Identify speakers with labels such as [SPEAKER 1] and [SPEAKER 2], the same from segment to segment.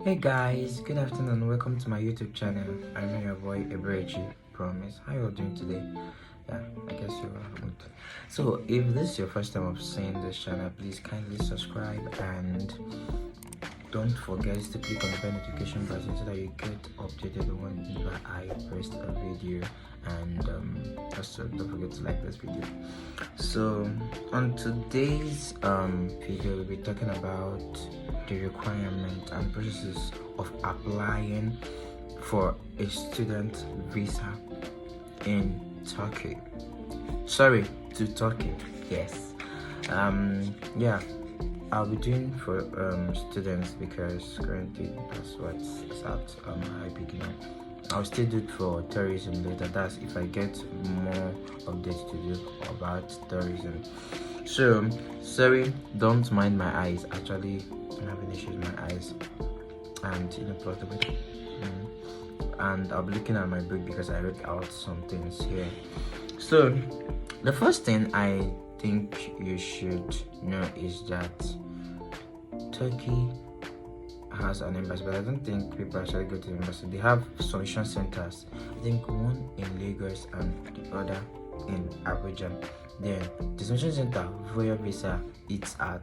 [SPEAKER 1] Hey guys, good afternoon. Welcome to my YouTube channel. I'm your boy Ebrechi. Promise. How you all doing today? Yeah, I guess you're good. So, if this is your first time of seeing this channel, please kindly subscribe and don't forget to click on the bell notification button so that you get updated whenever I post a video. And also don't forget to like this video. So on today's video, we'll be talking about the requirement and processes of applying for a student visa in Turkey. Sorry, to Turkey. Yes. Yeah, I'll be doing for students because currently that's what's at high beginner. I'll still do it for tourism later. That's if I get more updates to do about tourism. So sorry, don't mind my eyes. Actually, I'm having issues with my eyes, and plus the way. And I'll be looking at my book because I wrote out some things here. So the first thing I think you should know is that Turkey has an embassy, but I don't think people actually go to the embassy. They have submission centers. I think one in Lagos and the other in Abuja. Then the submission center for your visa, it's at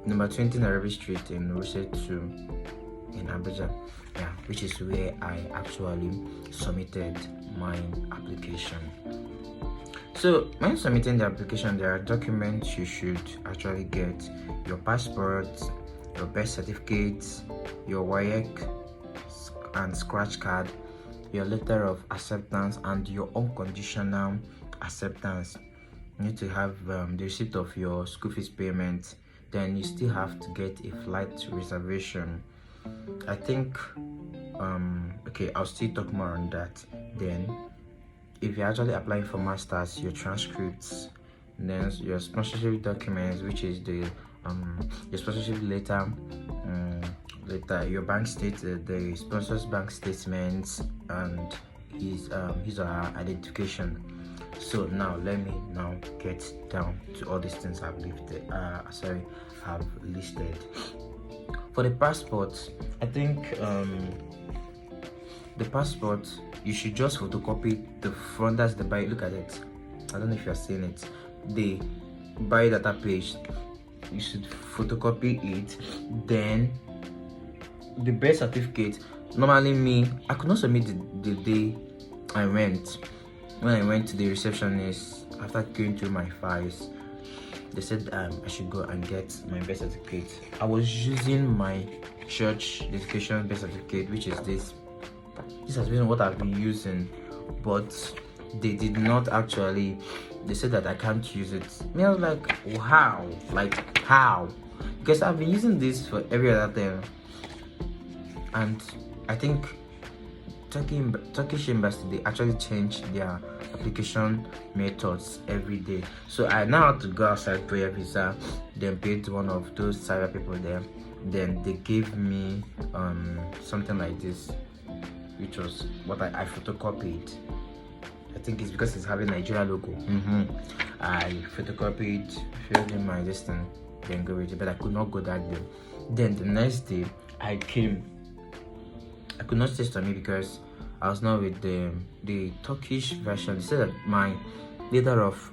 [SPEAKER 1] number 20 Nairobi Street in Wuse 2 in Abuja. Yeah, which is where I actually submitted my application. So when submitting the application, there are documents you should actually get: your passport, your birth certificate, your WAEC and scratch card, your letter of acceptance, and your unconditional acceptance. You need to have the receipt of your school fees payment. Then you still have to get a flight reservation. I think okay, I'll still talk more on that. Then if you're actually applying for masters, your transcripts, then your sponsorship documents, which is the your sponsorship letter, your bank the sponsor's bank statements, and his or her identification. So now let me now get down to all these things I've listed. For the passport, I think the passport, you should just photocopy the front. That's the bio. Look at it. I don't know if you're seeing it. The biodata page, you should photocopy it. Then the birth certificate. Normally I could not submit the day I went. When I went to the receptionist, after going through my files, they said I should go and get my birth certificate. I was using my church dedication birth certificate, which is this. This has been what I've been using, but they did not actually. They said that I can't use it. I was like, how? Like how? Because I've been using this for every other thing, and I think Turkish embassy, they actually change their application methods every day. So I now had to go outside prayer visa, then paid one of those cyber people there. Then they gave me something like this, which was what I photocopied. I think it's because it's having Nigeria logo. I photocopied, filled in my listing, then go with it. But I could not go that day. Then the next day I came. I could not stay to me because I was not with the Turkish version. They said that my letter of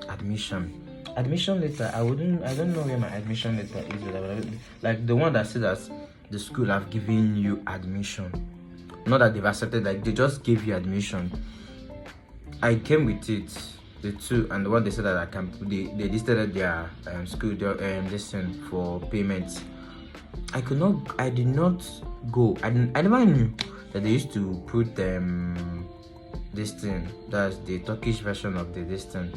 [SPEAKER 1] admission letter, I don't know where my admission letter is, like the one that said that the school have given you admission, not that they've accepted, like they just gave you admission. I came with it, the two, and the one they said that I can, they listed their school listing for payments. I did not go. I never knew that they used to put this thing, that's the Turkish version of this thing.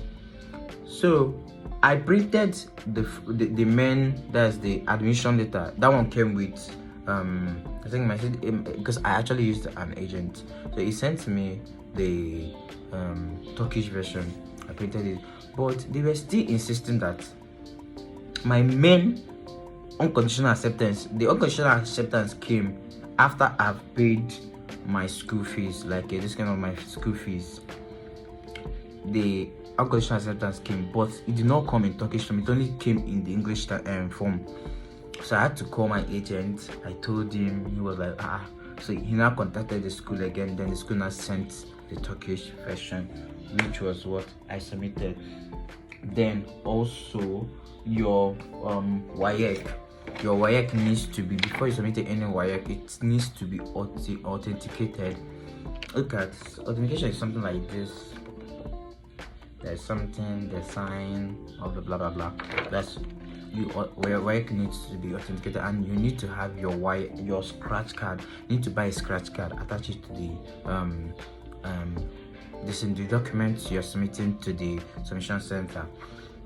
[SPEAKER 1] So I printed the main, that's the admission letter. That one came with I think because I actually used an agent, so he sent me the Turkish version. I printed it, but they were still insisting that my main unconditional acceptance, the unconditional acceptance came after I've paid my school fees, like this kind of my school fees. The unconditional acceptance came, but it did not come in Turkish form. It only came in the English form. So I had to call my agent. I told him. He was like, ah. So he now contacted the school again. Then the school now sent the Turkish version, which was what I submitted. Then also your WAEC. Your WAEC needs to be, before you submit any WAEC, it needs to be authenticated. Look at authentication is something like this. There's something, the sign of the blah blah blah. That's you. Where WAEC needs to be authenticated, and you need to have your scratch card. You need to buy a scratch card, attach it to the documents you're submitting to the submission center.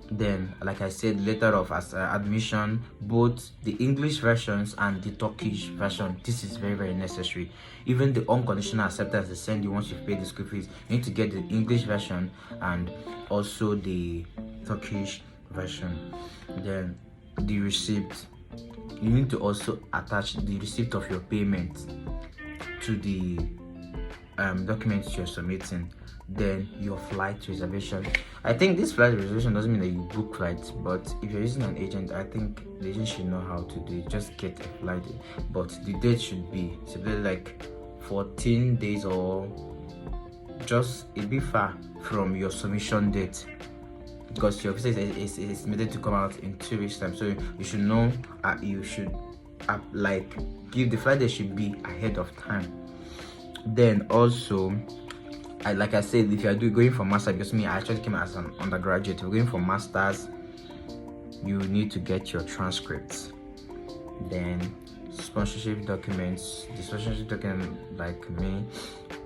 [SPEAKER 1] Then, like I said, letter of admission, both the English versions and the Turkish version. This is very, very necessary. Even the unconditional acceptance they send you once you've paid the school fees, you need to get the English version and also the Turkish version. Then the receipt, you need to also attach the receipt of your payment to the documents you're submitting. Then your flight reservation. I think this flight reservation doesn't mean that you book flights, but if you're using an agent, I think the agent should know how to do it. Just get a flight, but the date should be simply like 14 days or just a bit far from your submission date, because your visa is estimated to come out in 2 weeks time. So you should know, you should like give the flight date should be ahead of time. Then also, like I said, if you are going for master, because me, I actually came as an undergraduate. If you're going for masters, you need to get your transcripts. Then sponsorship documents. The sponsorship document, like me,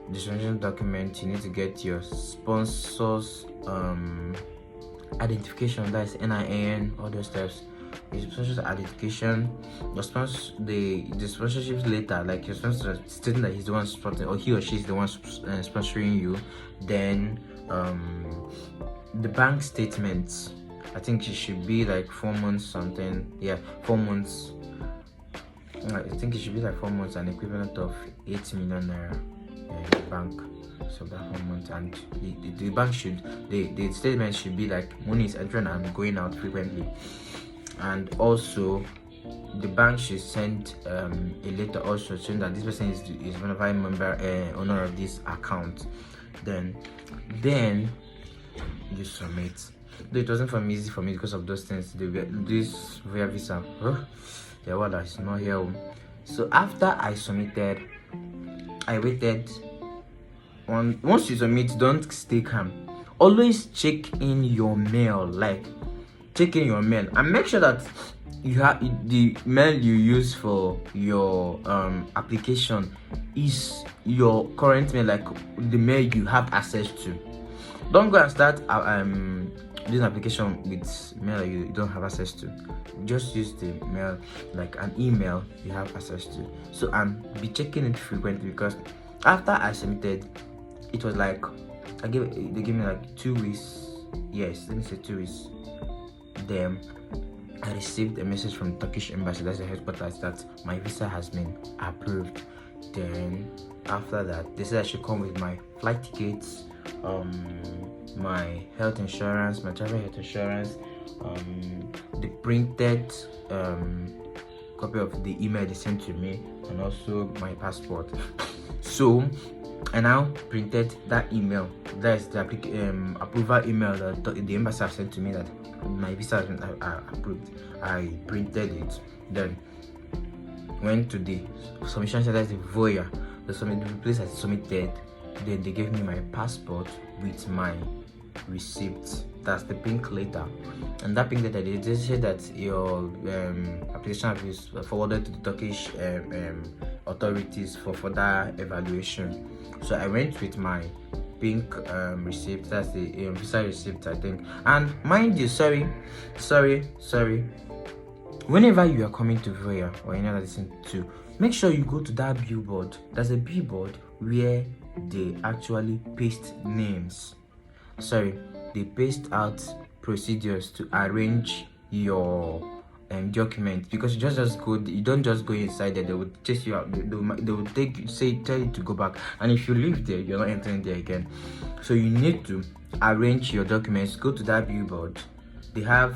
[SPEAKER 1] the sponsorship document, you need to get your sponsors identification. That's NIN, all those steps. Your sponsorship identification, your sponsor, the sponsorship later, like your sponsor stating that he's the one sponsoring, or he or she is the one sponsoring you. Then the bank statements, I think it should be like 4 months something. Yeah, 4 months. I think it should be like 4 months, an equivalent of 8 million naira in the bank. So that 4 months, and the bank should, the statement should be like money is entering and going out frequently. And also the bank should send a letter also saying that this person is one of our member owner of this account. Then you submit. Though it wasn't easy for me because of those things. This via visa, the word is not here. So after I submitted, I waited. Once you submit, don't stay calm. Always check in your mail, like check in your mail and make sure that you have the mail you use for your application is your current mail, like the mail you have access to. Don't go and start doing application with mail that you don't have access to. Just use the mail, like an email you have access to. So, and be checking it frequently, because after I submitted, it was like they gave me like 2 weeks. Yes, let me say 2 weeks. Then I received a message from Turkish embassy, that's the headquarters, that my visa has been approved. Then after that, they said I should come with my flight tickets, my health insurance, my travel health insurance, the printed copy of the email they sent to me, and also my passport. So I now printed that email. That's the approval email that the embassy have sent to me that my visa has been approved. I printed it. Then went to the submission center, the Voya, the place I submitted. Then they gave me my passport with my receipt. That's the pink letter. And that pink letter, they said that your application is forwarded to the Turkish authorities for further evaluation. So I went with my pink receipt. That's the visa receipt, I think. And mind you, sorry, whenever you are coming to Voya or any other thing to, make sure you go to that billboard. There's a billboard where they actually paste names. They paste out procedures to arrange your document, because you don't just go inside there. They would chase you out. They will tell you to go back, and if you leave there, you're not entering there again. So you need to arrange your documents. Go to that billboard. They have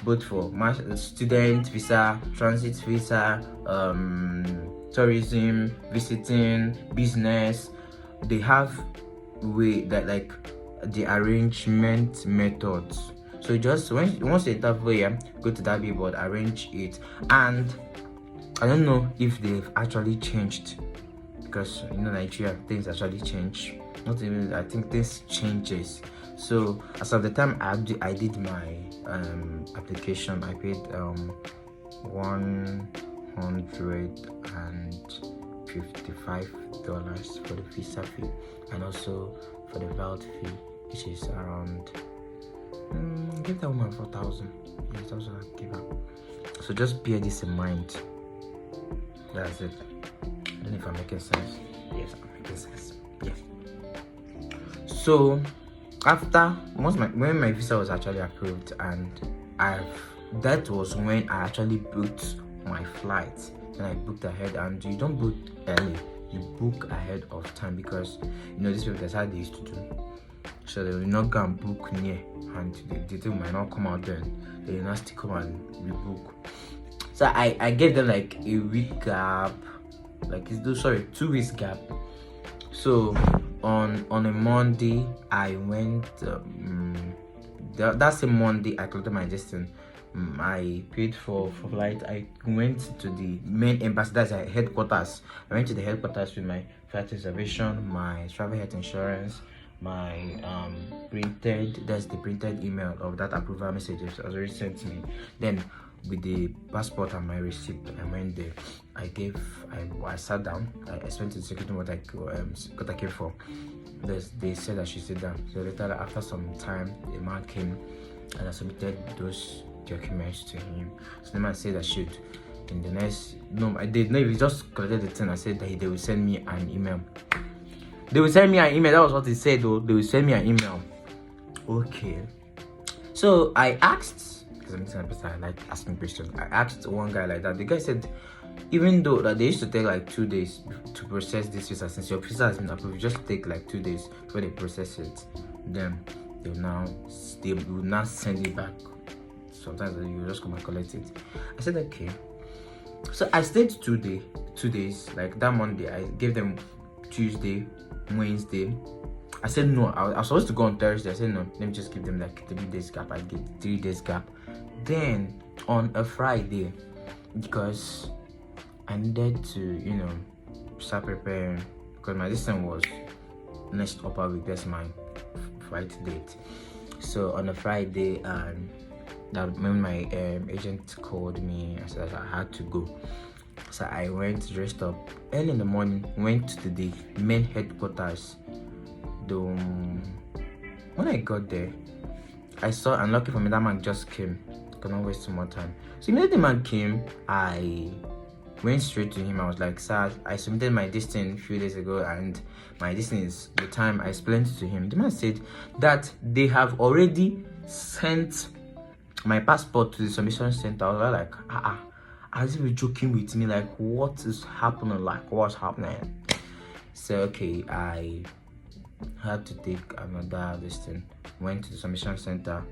[SPEAKER 1] both for student visa, transit visa, tourism, visiting, business. They have way that like the arrangement methods. So just once you enter Voya, go to that billboard, arrange it. And I don't know if they've actually changed, because Nigeria, things actually change. Not even, I think things changes. So as of the time I did my application, I paid $155 for the visa fee, and also for the vault fee, which is around give that woman 4,000. Yes, that's what I give her. So just bear this in mind. That's it. I don't know if I'm making sense. Yes, I'm making sense. Yes. So after when my visa was actually approved, and that was when I actually booked my flight. And I booked ahead, and you don't book early, you book ahead of time, because these people, that's how they used to do. So they will not go and book near, and the thing might not come out then. They will not still come and rebook. So I gave them like a week gap, 2 weeks gap. So on a Monday I went. That same Monday I collected my distance. I paid for flight. I went to the main embassy, that's at headquarters. I went to the headquarters with my flight reservation, my travel health insurance, my printed email of that approval message was already sent to me. Then with the passport and my receipt, I went there. I sat down. I explained to the security what I came for. They said I should sit down. So later, after some time, the man came and I submitted those documents to him. So the man said I should, in the next, no, I did not. He just collected the thing. I said that they will send me an email. They will send me an email. That was what he said, though. They will send me an email. Okay. So I asked, because I'm a person, I like asking questions. I asked one guy like that. The guy said, even though that they used to take like 2 days to process this visa, since your visa has been approved, just take like 2 days before they process it. Then they will now send it back. Sometimes you just come and collect it. I said okay. So I stayed 2 days. Like that Monday, I gave them Tuesday, Wednesday. I said no. I was supposed to go on Thursday. I said no. Let me just give them like 3 days gap. I get 3 days gap. Then on a Friday, because I needed to, start preparing, because my distance was next upper week. That's my flight date. So on a Friday, that when my agent called me, I said I had to go. So I went, dressed up early in the morning, went to the main headquarters. When I got there, I saw, and lucky for me, that man just came. Could not waste more time. So immediately the man came, I went straight to him. I was like, sir, I submitted my distance a few days ago, and my distance, the time I explained to him. The man said that they have already sent my passport to the submission center. I was like, as if you're joking with me, like what is happening, like what's happening? So okay, I had to take another distance, went to the submission center.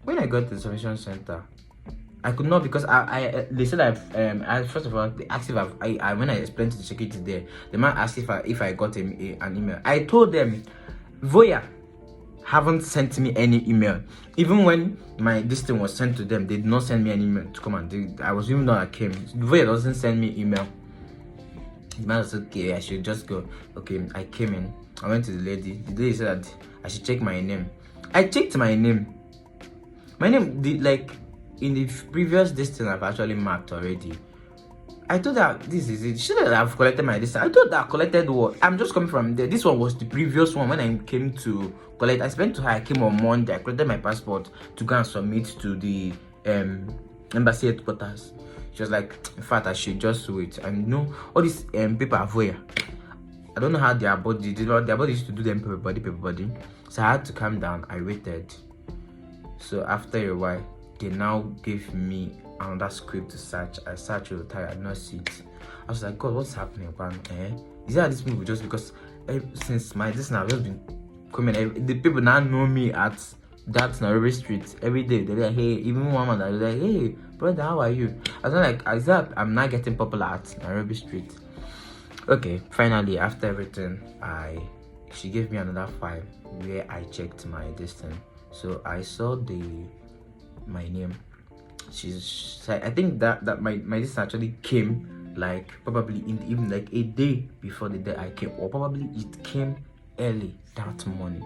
[SPEAKER 1] When I got to the submission center, I could not, because they said first of all, they asked if I when I explained to the security there, the man asked if I got an email. I told them, Voya haven't sent me any email. Even when my distance was sent to them, they did not send me an email to come and I was even though I came. Voya doesn't send me email. The man was okay, I should just go. Okay, I came in. I went to the lady. The lady said that I should check my name. I checked my name. My name, in the previous distance, I've actually marked already. I thought that this is it. Shouldn't have collected my distance. I thought that I collected what? I'm just coming from there. This one was the previous one when I came to collect. I spent to her. I came on Monday. I collected my passport to go and submit to the embassy headquarters. She was like, in fact, I should just wait. And all these people are Voya. I don't know how their body used to do them paper body. So I had to calm down. I waited. So after a while, they now gave me another script to search. I searched all the time. I did not see it. I was like, God, what's happening, man? Is that this people just because since my distance, I've just been coming. The people now know me at that's Nairobi Street every day. They're like, hey, even one man that was like, hey, brother, how are you? I was like, I'm not getting popular at Nairobi Street. Okay, finally, after everything, she gave me another file where I checked my distance. So I saw my name. I think that my distance actually came like probably in the evening, like a day before the day I came, or probably it came early that morning.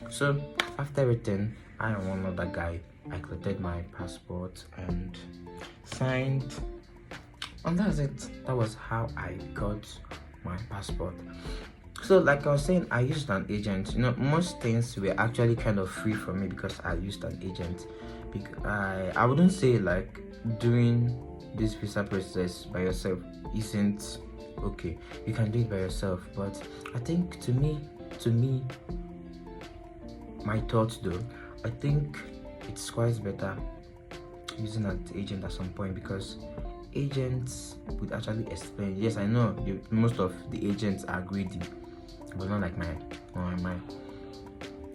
[SPEAKER 1] So after everything, I and one other guy, I collected my passport and signed, and that's it. That was how I got my passport. So like I was saying, I used an agent. Most things were actually kind of free for me because I used an agent. I wouldn't say like doing this visa process by yourself isn't okay. You can do it by yourself, but I think to me, my thoughts though, I think it's quite better using an agent at some point, because agents would actually explain. Yes, I know most of the agents are greedy, but not like mine.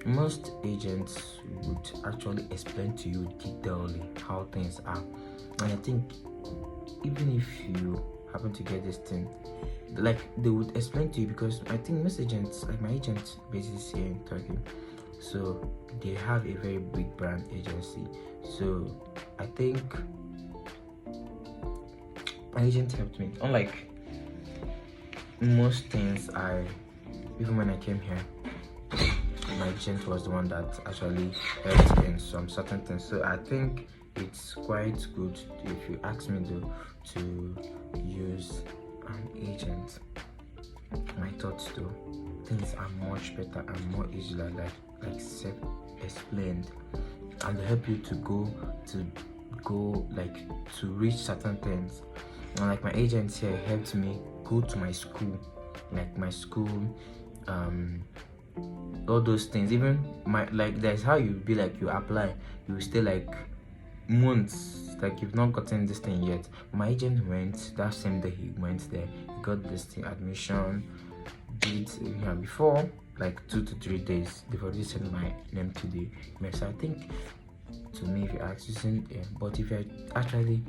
[SPEAKER 1] Most agents would actually explain to you detailedly how things are, and I think even if you happen to get this thing, like they would explain to you, because I think most agents, like my agent basis here in Turkey, so they have a very big brand agency. So I think my agent helped me. Unlike most things, even when I came here, my agent was the one that actually helped in some certain things. So I think it's quite good, if you ask me though, to use an agent. My thoughts though, things are much better and more easily like self-explained, and they help you to go like to reach certain things. And like my agent here helped me go to my school, all those things. Even there's how you be like, you apply, you stay like months, like you've not gotten this thing yet. My agent went that same day. He went there, he got this thing, admission, did before like 2 to 3 days they've already sent my name to the email. So I think, to me, if you're accessing but if you're actually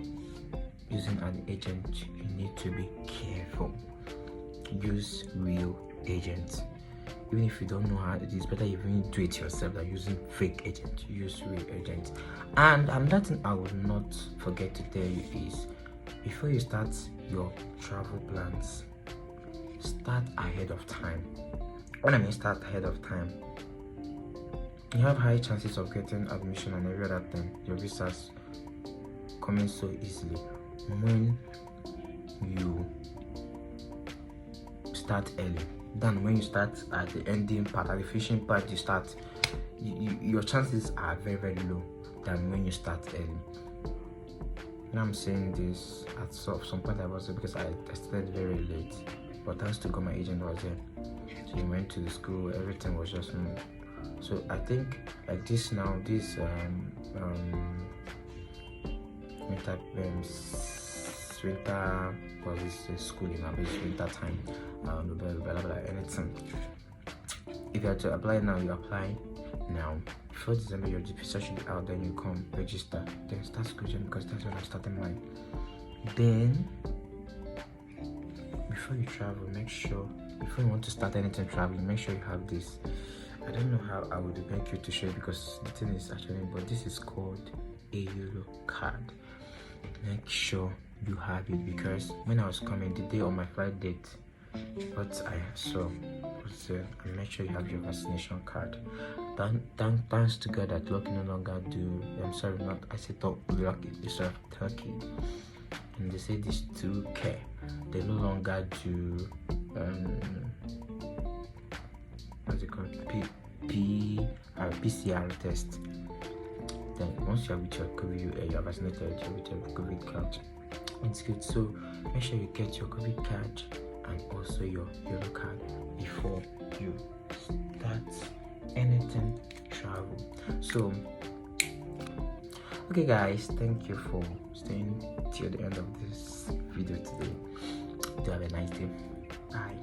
[SPEAKER 1] using an agent, you need to be careful. Use real agents. Even if you don't know how it is, better if you do it yourself than using fake agents. Use real agents. And another thing I would not forget to tell you is, before you start your travel plans, start ahead of time. When I mean start ahead of time, you have high chances of getting admission and every other thing, your visas coming so easily when you start early than when you start at the ending part, at the fishing part. Your chances are very, very low than when you start early. And I'm saying this at some point I was, because I started very late, but thanks to God my agent was there, so he went to the school, everything was just smooth. So I think like this now, this winter, well, this is schooling now, it's winter time, anything. If you have to apply now, you apply now. Before December, your visa should be out, then you come register, then start schooling, because that's when I'm starting mine. Then before you travel, make sure, before you want to start anything traveling, make sure you have this. I don't know how I would beg you to share, because the thing is actually, but this is called a Euro card. Make sure you have it, because when I was coming, the day on my flight date, what I saw was and make sure you have your vaccination card. Thanks to God that Lucky no longer do. I'm sorry, not I said Lucky, it's Turkey, and they say this 2K. They no longer do what's it called, PCR test. Then once you are with your COVID, you are vaccinated, you're with your COVID card, it's good. So make sure you get your COVID card and also your Euro card before you start anything travel. So okay guys, thank you for staying till the end of this video today. Do have a nice day. Bye.